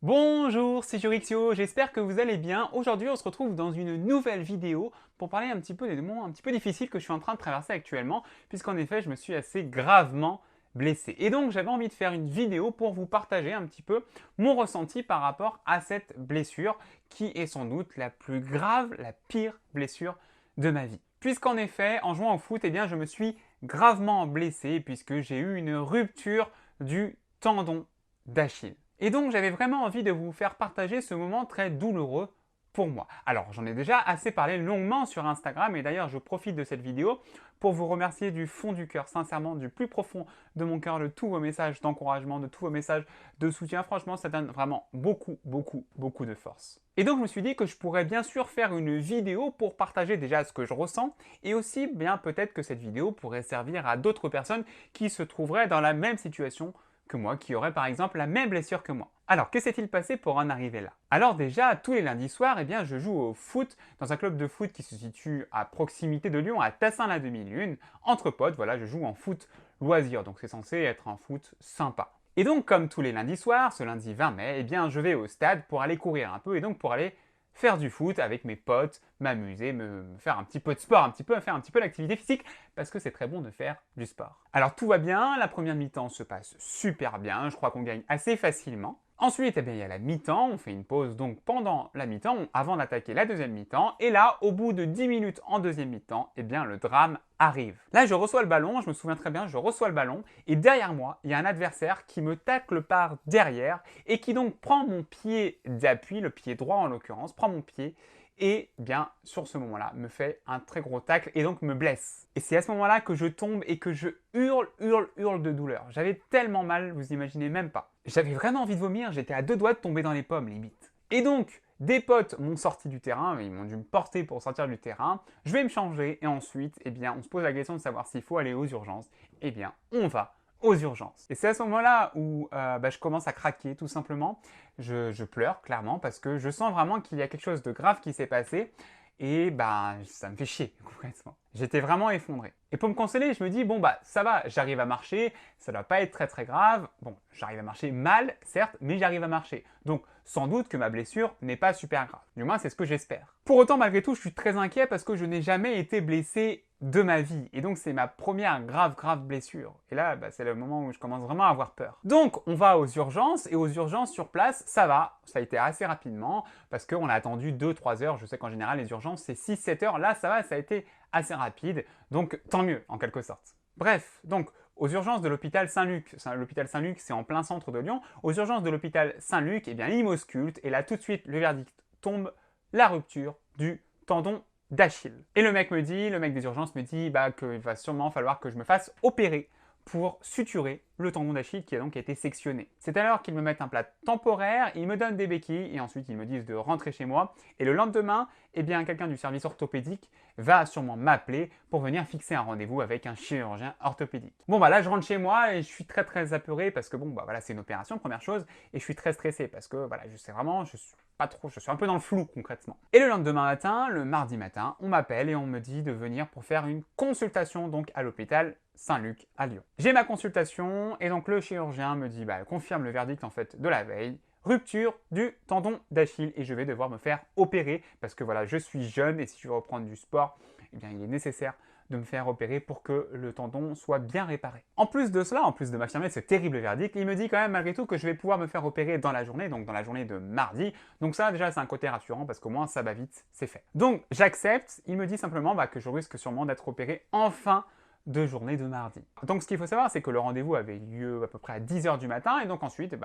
Bonjour, c'est Jurixio, j'espère que vous allez bien. Aujourd'hui, on se retrouve dans une nouvelle vidéo pour parler un petit peu des moments un petit peu difficiles que je suis en train de traverser actuellement, puisqu'en effet, je me suis assez gravement blessé. Et donc, j'avais envie de faire une vidéo pour vous partager un petit peu mon ressenti par rapport à cette blessure, qui est sans doute la plus grave, la pire blessure de ma vie. Puisqu'en effet, en jouant au foot, eh bien, je me suis gravement blessé, puisque j'ai eu une rupture du tendon d'Achille. Et donc j'avais vraiment envie de vous faire partager ce moment très douloureux pour moi. Alors j'en ai déjà assez parlé longuement sur Instagram et d'ailleurs je profite de cette vidéo pour vous remercier du fond du cœur, sincèrement du plus profond de mon cœur de tous vos messages d'encouragement, de tous vos messages de soutien. Franchement ça donne vraiment beaucoup de force. Et donc je me suis dit que je pourrais bien sûr faire une vidéo pour partager déjà ce que je ressens et aussi bien peut-être que cette vidéo pourrait servir à d'autres personnes qui se trouveraient dans la même situation que moi, qui aurait par exemple la même blessure que moi. Alors, que s'est-il passé pour en arriver là? Alors déjà, tous les lundis soirs, eh bien, je joue au foot dans un club de foot qui se situe à proximité de Lyon, à Tassin-la-Demi-Lune. Entre potes, voilà, je joue en foot loisir, donc c'est censé être un foot sympa. Et donc, comme tous les lundis soirs, ce lundi 20 mai, eh bien, je vais au stade pour aller courir un peu et donc pour aller faire du foot avec mes potes, m'amuser, me faire un petit peu de sport, faire un petit peu d'activité physique, parce que c'est très bon de faire du sport. Alors tout va bien, la première mi-temps se passe super bien, je crois qu'on gagne assez facilement. Ensuite, eh bien, il y a la mi-temps, on fait une pause donc pendant la mi-temps, avant d'attaquer la deuxième mi-temps, et là, au bout de 10 minutes en deuxième mi-temps, eh bien, le drame arrive. Là, je reçois le ballon, je me souviens très bien, je reçois le ballon, et derrière moi, il y a un adversaire qui me tacle par derrière, et qui donc prend mon pied d'appui, le pied droit en l'occurrence, prend mon pied, et bien sur ce moment-là me fait un très gros tacle et donc me blesse. Et c'est à ce moment-là que je tombe et que je hurle de douleur. J'avais tellement mal, vous imaginez même pas. J'avais vraiment envie de vomir, j'étais à deux doigts de tomber dans les pommes limite. Et donc, des potes m'ont sorti du terrain, ils m'ont dû me porter pour sortir du terrain, je vais me changer et ensuite, eh bien, on se pose la question de savoir s'il faut aller aux urgences. Eh bien, on va aux urgences. Et c'est à ce moment-là où je commence à craquer tout simplement. Je pleure clairement parce que je sens vraiment qu'il y a quelque chose de grave qui s'est passé et ça me fait chier concrètement. J'étais vraiment effondré. Et pour me consoler, je me dis bon ça va, j'arrive à marcher, ça doit pas être très grave. Bon, j'arrive à marcher mal, certes, mais j'arrive à marcher. Donc sans doute que ma blessure n'est pas super grave. Du moins, c'est ce que j'espère. Pour autant, malgré tout, je suis très inquiet parce que je n'ai jamais été blessé de ma vie. Et donc, c'est ma première grave blessure. Et là, c'est le moment où je commence vraiment à avoir peur. Donc, on va aux urgences, et aux urgences sur place, ça va. Ça a été assez rapidement, parce qu'on a attendu 2-3 heures. Je sais qu'en général, les urgences, c'est 6-7 heures. Là, ça va, ça a été assez rapide. Donc, tant mieux, en quelque sorte. Bref, donc, aux urgences de l'hôpital Saint-Luc, l'hôpital Saint-Luc, c'est en plein centre de Lyon. Aux urgences de l'hôpital Saint-Luc, eh bien, ils m'auscultent, et là, tout de suite, le verdict tombe, la rupture du tendon d'Achille. Et le mec des urgences me dit qu'il va sûrement falloir que je me fasse opérer pour suturer le tendon d'Achille qui a donc été sectionné. C'est alors qu'ils me mettent un plat temporaire, ils me donnent des béquilles et ensuite ils me disent de rentrer chez moi. Et le lendemain, eh bien quelqu'un du service orthopédique va sûrement m'appeler pour venir fixer un rendez-vous avec un chirurgien orthopédique. Bon là je rentre chez moi et je suis très apeuré parce que c'est une opération première chose et je suis très stressé parce que je sais vraiment, je suis pas trop, je suis un peu dans le flou concrètement. Et le lendemain matin, le mardi matin, on m'appelle et on me dit de venir pour faire une consultation donc à l'hôpital Saint-Luc à Lyon. J'ai ma consultation et donc le chirurgien me dit confirme le verdict en fait de la veille, rupture du tendon d'Achille et je vais devoir me faire opérer parce que je suis jeune et si je veux reprendre du sport, eh bien il est nécessaire de me faire opérer pour que le tendon soit bien réparé. En plus de cela, en plus de m'affirmer ce terrible verdict, il me dit quand même malgré tout que je vais pouvoir me faire opérer dans la journée, donc dans la journée de mardi. Donc ça déjà c'est un côté rassurant parce qu'au moins ça va vite, c'est fait. Donc j'accepte, il me dit simplement que je risque sûrement d'être opéré en fin de journée de mardi. Donc ce qu'il faut savoir, c'est que le rendez-vous avait lieu à peu près à 10h du matin, et donc ensuite,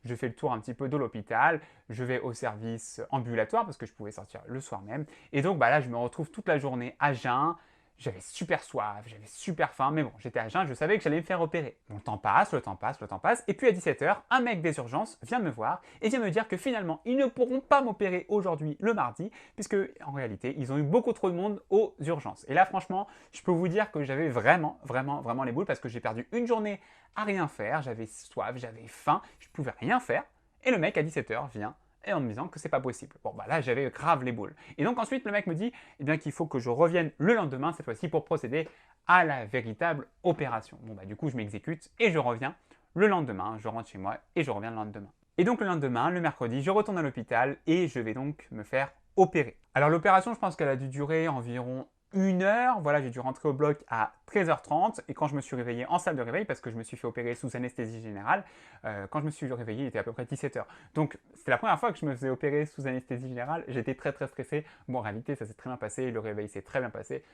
je fais le tour un petit peu de l'hôpital, je vais au service ambulatoire, parce que je pouvais sortir le soir même, et donc là, je me retrouve toute la journée à jeun, j'avais super soif, j'avais super faim, mais bon, j'étais à jeun, je savais que j'allais me faire opérer. Bon, le temps passe, et puis à 17h, un mec des urgences vient me voir et vient me dire que finalement, ils ne pourront pas m'opérer aujourd'hui, le mardi, puisque en réalité, ils ont eu beaucoup trop de monde aux urgences. Et là, franchement, je peux vous dire que j'avais vraiment les boules parce que j'ai perdu une journée à rien faire, j'avais soif, j'avais faim, je pouvais rien faire, et le mec à 17h vient et en me disant que c'est pas possible. Bon là j'avais grave les boules. Et donc ensuite le mec me dit qu'il faut que je revienne le lendemain cette fois-ci pour procéder à la véritable opération. Bon du coup je m'exécute et je reviens le lendemain, je rentre chez moi et je reviens le lendemain. Et donc le lendemain, le mercredi, je retourne à l'hôpital et je vais donc me faire opérer. Alors l'opération, je pense qu'elle a dû durer environ 1 heure. Voilà, j'ai dû rentrer au bloc à 13h30 et quand je me suis réveillé en salle de réveil, parce que je me suis fait opérer sous anesthésie générale, quand je me suis réveillé, il était à peu près 17h. Donc c'était la première fois que je me faisais opérer sous anesthésie générale. J'étais très stressé. Bon, en réalité, ça s'est très bien passé, le réveil s'est très bien passé.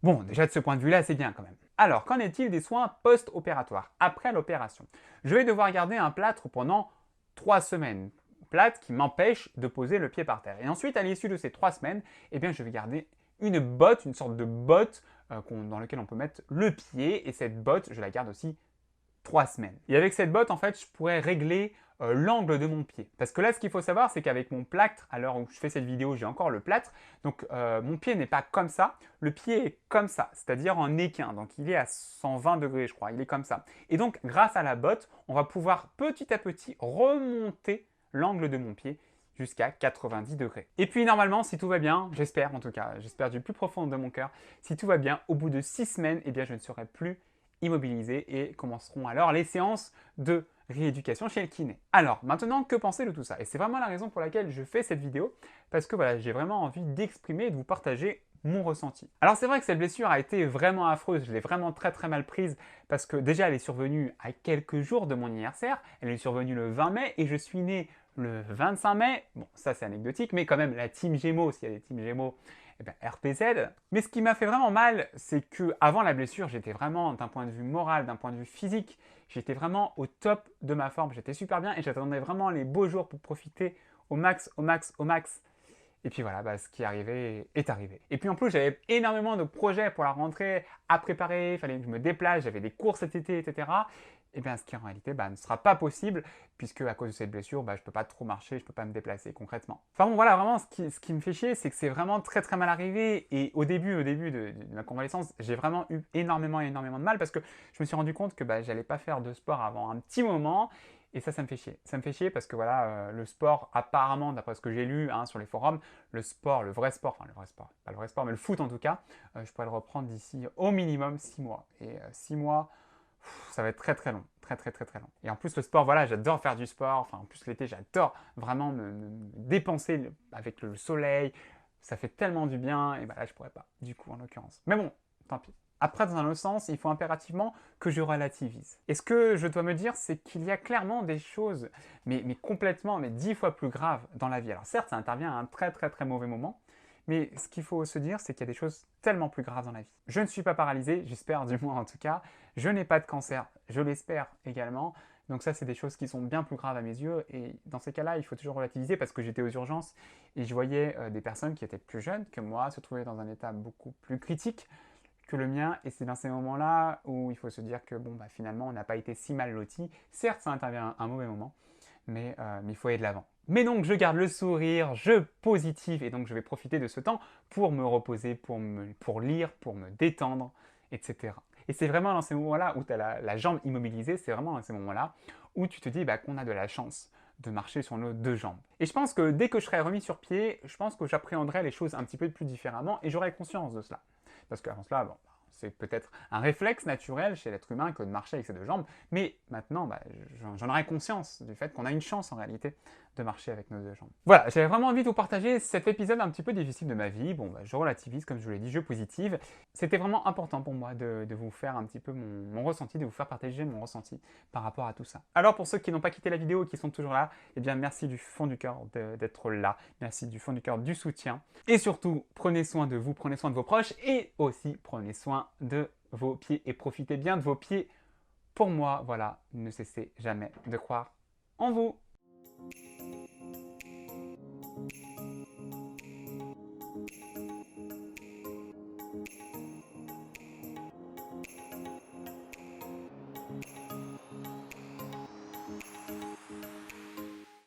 Bon, déjà de ce point de vue-là, c'est bien quand même. Alors, qu'en est-il des soins post-opératoires, après l'opération? Je vais devoir garder un plâtre pendant 3 semaines. Plâtre qui m'empêche de poser le pied par terre. Et ensuite, à l'issue de ces 3 semaines, eh bien, je vais garder une botte, une sorte de botte dans laquelle on peut mettre le pied. Et cette botte, je la garde aussi 3 semaines. Et avec cette botte, en fait, je pourrais régler l'angle de mon pied. Parce que là, ce qu'il faut savoir, c'est qu'avec mon plâtre, à l'heure où je fais cette vidéo, j'ai encore le plâtre. Donc, mon pied n'est pas comme ça. Le pied est comme ça, c'est-à-dire en équin. Donc, il est à 120 degrés, je crois. Il est comme ça. Et donc, grâce à la botte, on va pouvoir petit à petit remonter l'angle de mon pied jusqu'à 90 degrés. Et puis normalement, si tout va bien, j'espère en tout cas, j'espère du plus profond de mon cœur, si tout va bien, au bout de 6 semaines, eh bien je ne serai plus immobilisé et commenceront alors les séances de rééducation chez le kiné. Alors maintenant, que penser de tout ça? Et c'est vraiment la raison pour laquelle je fais cette vidéo, parce que voilà, j'ai vraiment envie d'exprimer et de vous partager mon ressenti. Alors c'est vrai que cette blessure a été vraiment affreuse, je l'ai vraiment très mal prise, parce que déjà elle est survenue à quelques jours de mon anniversaire, elle est survenue le 20 mai et je suis né le 25 mai, bon ça c'est anecdotique, mais quand même la team Gémeaux, s'il y a des teams Gémeaux, eh bien, RPZ. Mais ce qui m'a fait vraiment mal, c'est que avant la blessure, j'étais vraiment, d'un point de vue moral, d'un point de vue physique, j'étais vraiment au top de ma forme, j'étais super bien et j'attendais vraiment les beaux jours pour profiter au max. Et puis voilà, ce qui est arrivé est arrivé. Et puis en plus, j'avais énormément de projets pour la rentrée à préparer, il fallait que je me déplace, j'avais des cours cet été, etc. Et bien ce qui en réalité ne sera pas possible, puisque à cause de cette blessure, je ne peux pas trop marcher, je ne peux pas me déplacer concrètement. Enfin bon, voilà, vraiment, ce qui me fait chier, c'est que c'est vraiment très mal arrivé. Et au début de ma convalescence, j'ai vraiment eu énormément de mal, parce que je me suis rendu compte que j'allais pas faire de sport avant un petit moment. Et ça me fait chier. Ça me fait chier parce que voilà, le sport, apparemment, d'après ce que j'ai lu sur les forums, le sport, le vrai sport, pas le vrai sport, mais le foot en tout cas, je pourrais le reprendre d'ici au minimum 6 mois. Et 6 mois, ça va être très long. Très long. Et en plus, le sport, voilà, j'adore faire du sport. Enfin, en plus, l'été, j'adore vraiment me dépenser avec le soleil. Ça fait tellement du bien. Et là, je pourrais pas, du coup, en l'occurrence. Mais bon, tant pis. Après, dans un autre sens, il faut impérativement que je relativise. Et ce que je dois me dire, c'est qu'il y a clairement des choses, mais complètement, mais 10 fois plus graves dans la vie. Alors certes, ça intervient à un très mauvais moment, mais ce qu'il faut se dire, c'est qu'il y a des choses tellement plus graves dans la vie. Je ne suis pas paralysé, j'espère du moins en tout cas. Je n'ai pas de cancer, je l'espère également. Donc ça, c'est des choses qui sont bien plus graves à mes yeux. Et dans ces cas-là, il faut toujours relativiser parce que j'étais aux urgences et je voyais des personnes qui étaient plus jeunes que moi se trouver dans un état beaucoup plus critique que le mien. Et c'est dans ces moments-là où il faut se dire que finalement, on n'a pas été si mal loti. Certes, ça intervient à un mauvais moment, mais il faut aller de l'avant. Mais donc je garde le sourire, je positive et donc je vais profiter de ce temps pour me reposer, pour lire, pour me détendre, etc. Et c'est vraiment dans ces moments-là où tu as la jambe immobilisée, c'est vraiment dans ces moments-là où tu te dis qu'on a de la chance de marcher sur nos 2 jambes. Et je pense que dès que je serai remis sur pied, je pense que j'appréhenderai les choses un petit peu plus différemment et j'aurai conscience de cela. Parce qu'avant cela, c'est peut-être un réflexe naturel chez l'être humain que de marcher avec ses 2 jambes, mais maintenant, j'en aurai conscience du fait qu'on a une chance en réalité de marcher avec nos 2 jambes. Voilà, j'avais vraiment envie de vous partager cet épisode un petit peu difficile de ma vie. Bon, je relativise, comme je vous l'ai dit, je positive. C'était vraiment important pour moi de vous faire un petit peu mon ressenti, de vous faire partager mon ressenti par rapport à tout ça. Alors pour ceux qui n'ont pas quitté la vidéo et qui sont toujours là, eh bien merci du fond du cœur d'être là. Merci du fond du cœur du soutien. Et surtout, prenez soin de vous, prenez soin de vos proches et aussi prenez soin de vos pieds et profitez bien de vos pieds. Pour moi, voilà, ne cessez jamais de croire en vous.